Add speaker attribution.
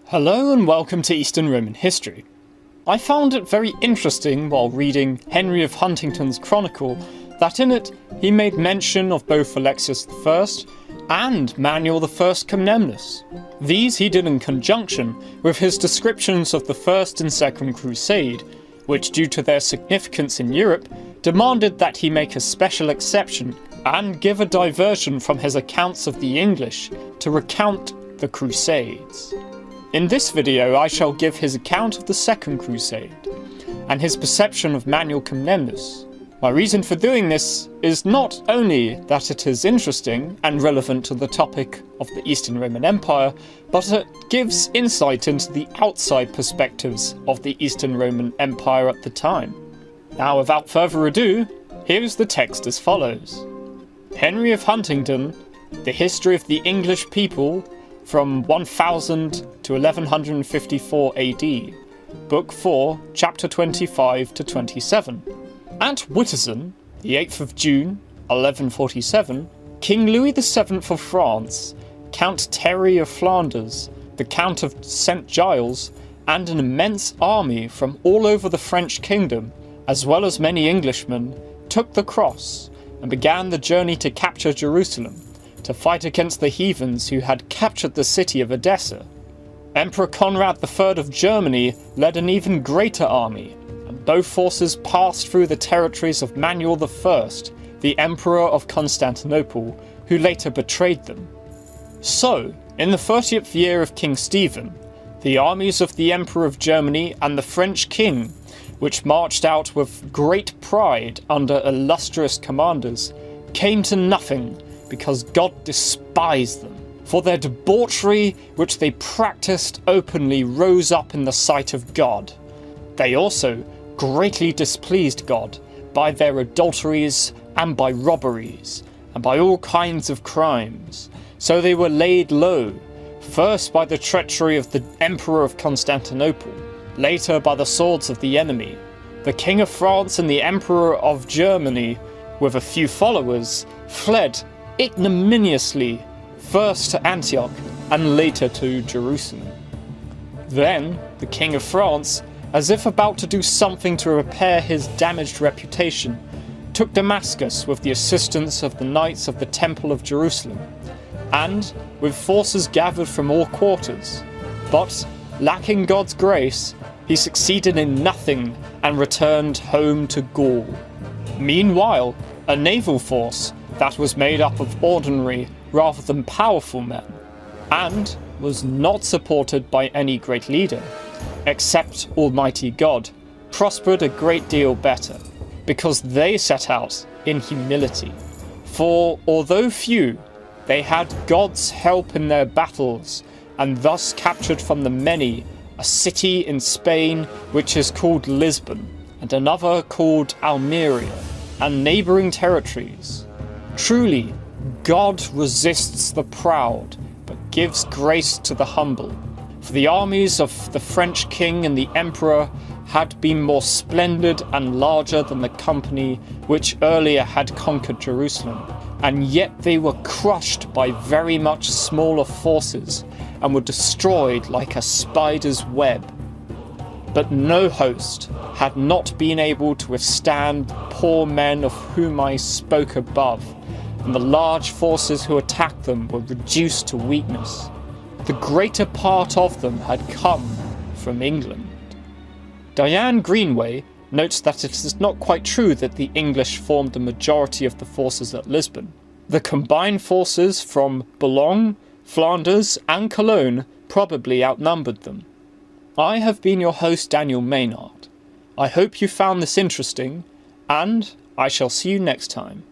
Speaker 1: Hello and welcome to Eastern Roman History. I found it very interesting while reading Henry of Huntingdon's chronicle that in it he made mention of both Alexius I and Manuel I Comnenus. These he did in conjunction with his descriptions of the First and Second Crusade, which due to their significance in Europe demanded that he make a special exception and give a diversion from his accounts of the English to recount the Crusades. In this video I shall give his account of the Second Crusade, and his perception of Manuel Comnenus. My reason for doing this is not only that it is interesting and relevant to the topic of the Eastern Roman Empire, but it gives insight into the outside perspectives of the Eastern Roman Empire at the time. Now without further ado, here's the text as follows. Henry of Huntingdon, The History of the English People, from 1000 to 1154 AD, Book 4, Chapter 25 to 27. At Witteson, the 8th of June, 1147, King Louis VII of France, Count Thierry of Flanders, the Count of St. Giles, and an immense army from all over the French kingdom, as well as many Englishmen, took the cross and began the journey to capture Jerusalem, to fight against the heathens who had captured the city of Edessa. Emperor Conrad III of Germany led an even greater army, and both forces passed through the territories of Manuel I, the Emperor of Constantinople, who later betrayed them. So, in the 30th year of King Stephen, the armies of the Emperor of Germany and the French king, which marched out with great pride under illustrious commanders, came to nothing because God despised them. For their debauchery, which they practiced openly, rose up in the sight of God. They also greatly displeased God by their adulteries and by robberies, and by all kinds of crimes. So they were laid low, first by the treachery of the Emperor of Constantinople, later by the swords of the enemy. The King of France and the Emperor of Germany, with a few followers, fled ignominiously first to Antioch and later to Jerusalem. Then the King of France, as if about to do something to repair his damaged reputation, took Damascus with the assistance of the Knights of the Temple of Jerusalem, and with forces gathered from all quarters. But, lacking God's grace, he succeeded in nothing and returned home to Gaul. Meanwhile, a naval force that was made up of ordinary rather than powerful men, and was not supported by any great leader, except Almighty God, prospered a great deal better, because they set out in humility. For although few, they had God's help in their battles, and thus captured from the many a city in Spain which is called Lisbon, and another called Almeria, and neighbouring territories. Truly, God resists the proud, but gives grace to the humble. For the armies of the French king and the emperor had been more splendid and larger than the company which earlier had conquered Jerusalem, and yet they were crushed by very much smaller forces, and were destroyed like a spider's web. But no host had not been able to withstand the poor men of whom I spoke above, and the large forces who attacked them were reduced to weakness. The greater part of them had come from England. Diane Greenway notes that it is not quite true that the English formed the majority of the forces at Lisbon. The combined forces from Boulogne, Flanders and Cologne probably outnumbered them. I have been your host, Daniel Maynard. I hope you found this interesting, and I shall see you next time.